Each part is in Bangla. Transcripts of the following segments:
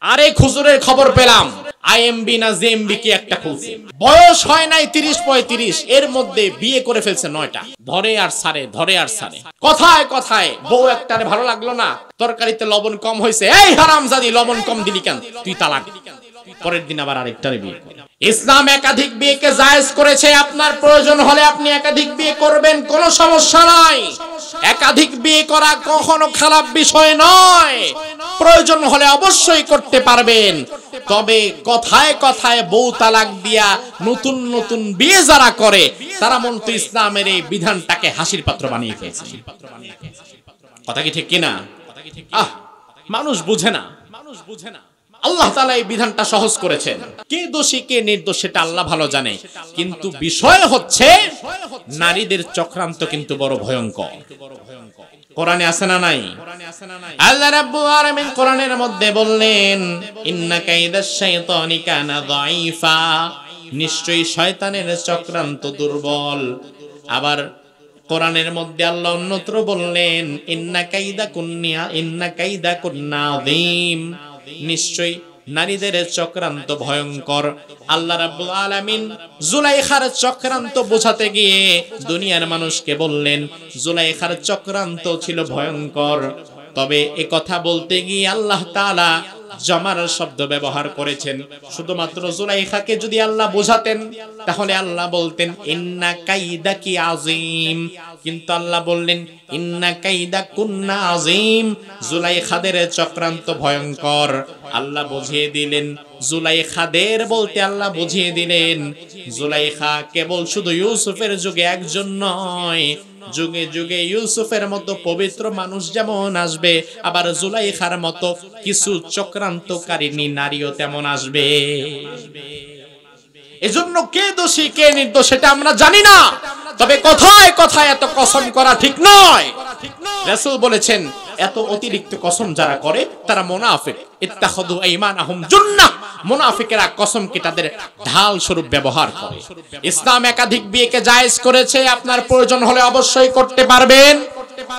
আরেক হুজুরের খবর পেলাম আইএমবি না জেএমবি কি একটা খুলছে, বয়স হয় নাই 30-35, এর মধ্যে বিয়ে করে ফেলছে 9টা। ধরে আর সারে, ধরে আর সারে, কথায় কথায় বউ একটারে ভালো লাগলো না, তরকারিতে লবণ কম হয়েছে, এই হারামজাদি লবণ কম দিলি কেন, তুই তালাক। পরের দিন আবার আরেকটারে বিয়ে করে। ইসলাম একাধিক বিয়েকে জায়েজ করেছে। আপনার প্রয়োজন হলে আপনি একাধিক বিয়ে করবেন, কোনো সমস্যা নাই। একাধিক বিয়ে করা কখনো খারাপ বিষয় নয়, প্রয়োজন হলে অবশ্যই করতে পারবেন। তবে কথায় কথায় বউ তালাক দিয়া নতুন নতুন বিয়ে যারা করে তারা মূলত ইসলামের এই বিধানটাকে হাসির পাত্র বানিয়ে ফেলছে। কথা কি ঠিক কিনা? মানুষ বুঝে না। আল্লাহ তাআলা এই বিধানটা সহজ করেছেন। কে দোষী কে নির্দোষ সেটা আল্লাহ ভালো জানে, কিন্তু বিষয় হচ্ছে নারীদের চক্রান্ত কিন্তু বড় ভয়ঙ্কর। কোরআনে আছে না নাই? আল্লাহ রাব্বুল আলামিন কোরআনের মধ্যে বললেন, ইন্না কাইদাশ শাইতানি কানা যায়ীফা, নিশ্চয়ই শয়তানের চক্রান্ত দুর্বল। আবার কোরআনের মধ্যে আল্লাহ অন্যত্র বললেন, ইন্না কাইদাকুন্না আযীম, নিশ্চয়ই নারীদের চক্রান্ত ভয়ঙ্কর। আল্লাহ রাব্বুল আলামিন জুলাইখার চক্রান্ত বোঝাতে গিয়ে দুনিয়ার মানুষকে বললেন জুলাইখার চক্রান্ত ছিল ভয়ঙ্কর। তবে এ কথা বলতে গিয়ে আল্লাহ তাআলা জামার শব্দ ব্যবহার করেছেন। শুধুমাত্র জুলাইখাকে যদি আল্লাহ বোঝাতেন তাহলে আল্লাহ বলতেন ইন্না কাইদাকি আযীম, কিন্তু আল্লাহ বললেন ইন্না কাইদাকুন্না আযীম, জুলাইখাদের চক্রান্ত ভয়ঙ্কর। আল্লাহ বুঝিয়ে দিলেন জুলাইখাদের বলতে আল্লাহ বুঝিয়ে দিলেন জুলাইখা কেবল শুধু ইউসুফের যুগে একজন নয়, যুগে যুগে ইউসুফের মতো পবিত্র মানুষ যেমন আসবে, আবার জুলাইখার মতো কিছু চক্রান্তকারিনী নারীও তেমন আসবে। এজন্য কে দোষী কে নির্দোষ সেটা আমরা জানি না, তবে কথায় কথায় এত কসম করা ঠিক নয়। রাসূল বলেছেন এত অতিরিক্ত কসম যারা করে তারা মুনাফিক। ইত্তাখাযু আইমানাহুম জুন্নাহ, মুনাফিকেরা কসমকে তাদের ঢাল স্বরূপ ব্যবহার করে। ইসলাম একাধিক বিয়েকে জায়েজ করেছে, আপনার প্রয়োজন হলে অবশ্যই করতে পারবেন।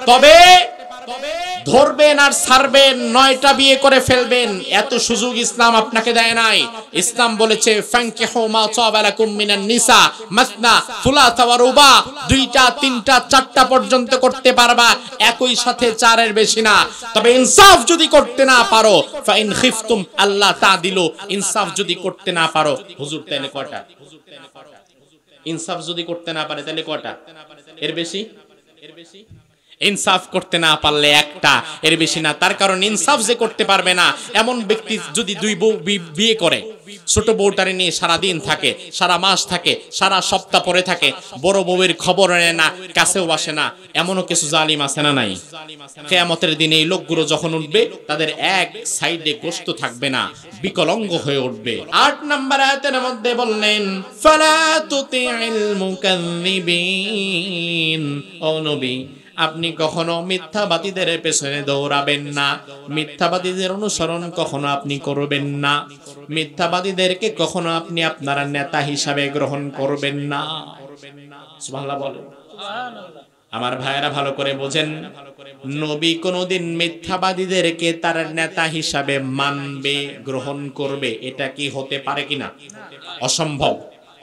তবে ধরবেন আর ছাড়বেন, 9টা বিয়ে করে ফেলবেন এত সুযোগ ইসলাম আপনাকে দেয় নাই। ইসলাম বলেছে ফানকিহু মা তাবা লাকুম মিনান নিসা মাসনা সুলাসা ওয়া রুবা, 2টা 3টা 4টা পর্যন্ত করতে পারবা, একই সাথে 4-এর বেশি না। তবে ইনসাফ যদি করতে না পারো, ফাইন খিফতুম আল্লাহ তাদিলু, ইনসাফ যদি করতে না পারো, হুজুর তাহলে কয়টা? ইনসাফ যদি করতে না পারে তাহলে কয়টা? এর বেশি? ইনসাফ করতে না পারলে একটা, এর বেশি না। তার কারণ ইনসাফ যে করতে পারবে না এমন ব্যক্তি যদি 2 বউ বিয়ে করে, ছোট বউটারে নিয়ে সারা দিন থাকে, সারা মাস থাকে, সারা সপ্তাহ পরে থাকে, বড় বউয়ের খবর নেয় না, কাছেও আসে না, এমনও কিছু জালিম আছে না নাই? কিয়ামতের দিনে এই লোকগুলো যখন উঠবে তাদের এক সাইডে গোশত থাকবে না, বিকলাঙ্গ হয়ে উঠবে। 8 নম্বর আয়াতের মধ্যে বললেন ফালা তুতিল মুকাযযিবিন, ও নবী আপনি কখনো মিথ্যাবাদীদের পেছনে দৌড়াবেন না, মিথ্যাবাদীদের অনুসরণ কখনো আপনি করবেন না, মিথ্যাবাদীদেরকে কখনো আপনি আপনার নেতা হিসাবে গ্রহণ করবেন না। সুবহানাল্লাহ বলেন। আমার ভাইয়েরা ভালো করে বোঝেন, নবী কোনদিন মিথ্যাবাদীদেরকে তার নেতা হিসাবে মানবে, গ্রহণ করবে, এটা কি হতে পারে কিনা? অসম্ভব।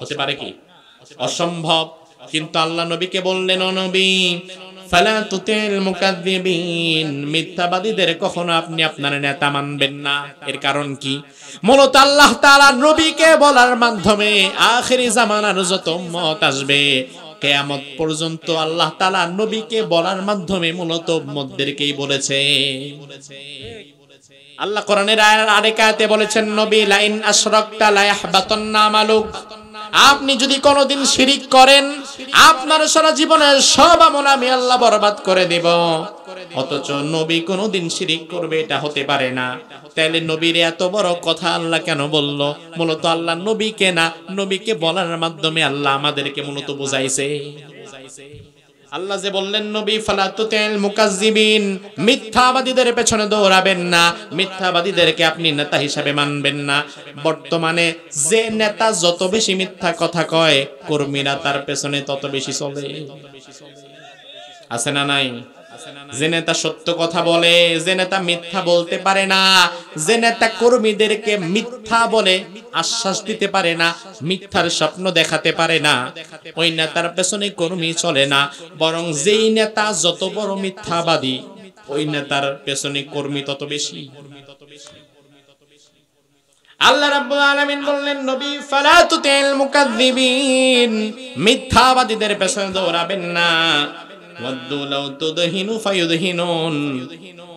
হতে পারে কি? অসম্ভব। কিন্তু আল্লাহ নবীকে বললেন ও নবী ফালা তুতিল মুকাযযিবিন, মিথ্যাবাদীদের কখনো আপনি আপনার নেতা মানবেন না। এর কারণ কি? মূলত আল্লাহ তাআলা নবীকে বলার মাধ্যমে আখিরি জামানার যত উম্মত আসবে কিয়ামত পর্যন্ত আল্লাহ তাআলা নবীকে বলার মাধ্যমে মূলত উম্মতদেরকেই বলেছে। আল্লাহ কোরআনের আরেক আয়াতে বলেছেন নবী লাইন আশরাকতা লা ইয়াহবাতান্না আমালুক, আপনি যদি কোনোদিন শিরিক করেন আপনার সারা জীবনের সব আমল আমি আল্লাহ বরবাদ করে দেব। অথচ নবী কোনোদিন শিরিক করবে এটা হতে পারে না। তাহলে নবীর এত বড় কথা আল্লাহ কেন বলল? মূলত আল্লাহ নবীকে না, নবীকে বলার মাধ্যমে আল্লাহ আমাদেরকে মূলত বুঝাইছে। আল্লাহ যে বললেন নবী ফালা তুতিল মুকাযযিবিন, মিথ্যাবাদীদের পেছনে দৌড়াবেন না, মিথ্যাবাদীদেরকে আপনি নেতা হিসেবে মানবেন না। বর্তমানে যে নেতা যত বেশি মিথ্যা কথা কয়, কর্মীরা তার পেছনে তত বেশি চলে। আছে না নাই? যে নেতা সত্য কথা বলে, যে নেতা মিথ্যা বলতে পারে না, যে নেতা কর্মীদেরকে মিথ্যা বলে আশ্বাস দিতে পারে না, মিথ্যার স্বপ্ন দেখাতে পারে না, ওই নেতার পেছনে কর্মী চলে না। বরং যেই নেতা যত বড় মিথ্যাবাদী, ওই নেতার পেছনে কর্মী তত বেশি। আল্লাহ রাব্বুল আলামিন বললেন, নবী ফালা তুতিল মুকাদ্দিবিন, মিথ্যাবাদীদের পেছনে দৌড়াবেন না। ওয়াদ্দু লাউ তুদহিনু ফায়ুদহিনুন,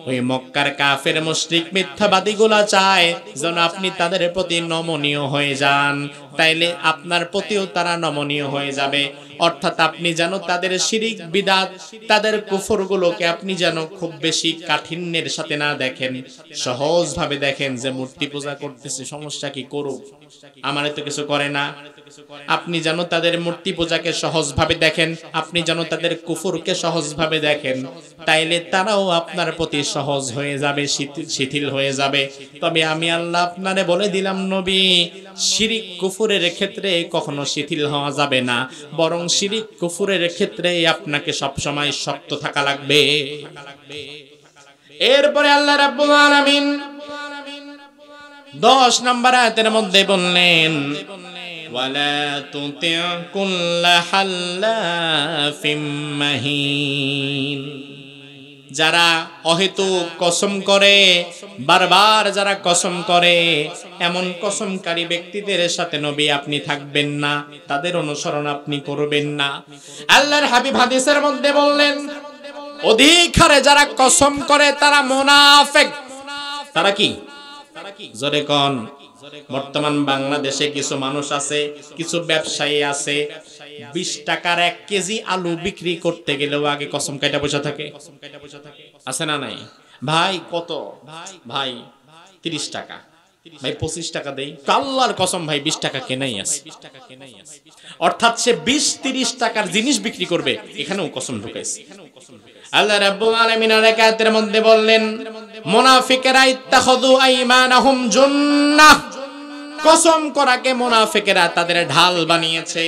ওই মক্কার কাফের মুশরিক মিথ্যাবাদীগুলা চায় যেন আপনি তাদের প্রতি নমনীয় হয়ে যান, তাইলে আপনার প্রতিও তারা নমনীয় হয়ে যাবে। অর্থাৎ আপনি যেন তাদের শিরিক বিদআত, তাদের কুফরগুলোকে আপনি যেন খুব বেশি কাঠিন্যের সাথে না দেখেন, সহজভাবে দেখেন যে মূর্তি পূজা করতেছে, সমস্যা কি, করুক, আমার তো কিছু করে না। আপনি যেন তাদের মূর্তি পূজাকে সহজভাবে দেখেন, আপনি যেন তাদের কুফরকে সহজভাবে দেখেন, তাইলে তারাও আপনার প্রতি সহজ হয়ে যাবে, শিথিল হয়ে যাবে। তবে আমি আল্লাহ আপনারে বলে দিলাম নবী, শিরিক কুফরের ক্ষেত্রে কখনো শিথিল হওয়া যাবে না, বরং শিরিক কুফরের ক্ষেত্রে আপনাকে সবসময় শক্ত থাকা লাগবে। এরপরে আল্লাহ রাব্বুল আলামিন 10 নম্বর আয়াতের মধ্যে বললেন, ওয়ালা তুতি' কুল্লা হাল্লাফিম মাহিন, যারা অহেতুক কসম করে, বারবার যারা কসম করে, এমন কসমকারী ব্যক্তিদের সাথে নবী আপনি থাকবেন না, তাদের অনুসরণ আপনি করবেন না। আল্লাহর হাবিব হাদিসের মধ্যে বললেন, অধিক হারে যারা কসম করে তারা মুনাফিক। তারা কি? জোরে কোন। বর্তমান বাংলাদেশে কিছু মানুষ আছে, কিছু ব্যবসায়ী আছে, 20 টাকার 1 কেজি আলু বিক্রি করতে গেলেও আগে কসম কাইটা বসে থাকে। আছে না নাই? ভাই কত? ভাই 30 টাকা, ভাই 25 টাকা দেই, আল্লাহর কসম ভাই 20 টাকা কেনাই আছে। অর্থাৎ সে 20-30 টাকার জিনিস বিক্রি করবে, এখানেও কসম ঢুকাইছে। আল্লাহ রাব্বুল আলামিন আয়াতের মধ্যে বললেন, মুনাফিকেরা ইত্তাখাযু আইমানাহুম জুন্নাহ, কসম করাকে মুনাফিকেরা তাদের ঢাল বানিয়েছে।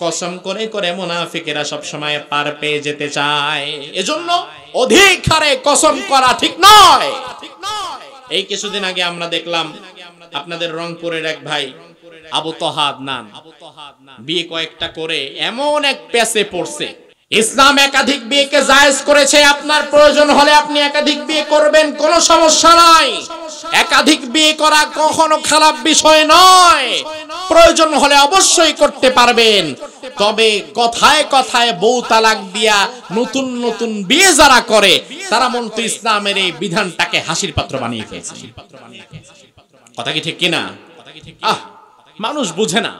কসম করে করে মুনাফিকেরা সব সময় পার পেয়ে যেতে চায়, এজন্য অধিক হারে কসম করা ঠিক নয়। এই কিছুদিন আগে আমরা দেখলাম আপনাদের রংপুরের এক ভাই আবু তহা আদনান বিয়ে কয়েকটা করে এমন এক পেছে পড়ছে, ইসলাম একাধিক বিয়েকে জায়েজ করেছে, আপনার প্রয়োজন হলে আপনি একাধিক বিয়ে করবেন, কোনো সমস্যা নাই। একাধিক বিয়ে করা কখনো খারাপ বিষয় নয়, প্রয়োজন হলে অবশ্যই করতে পারবেন। তবে কথায় কথায় বউ তালাক দিয়া নতুন নতুন বিয়ে যারা করে, তারা মূলত ইসলামের এই বিধানটাকে হাসির পাত্র বানিয়ে ফেলেছে। কথা কি ঠিক কিনা? মানুষ বুঝে না।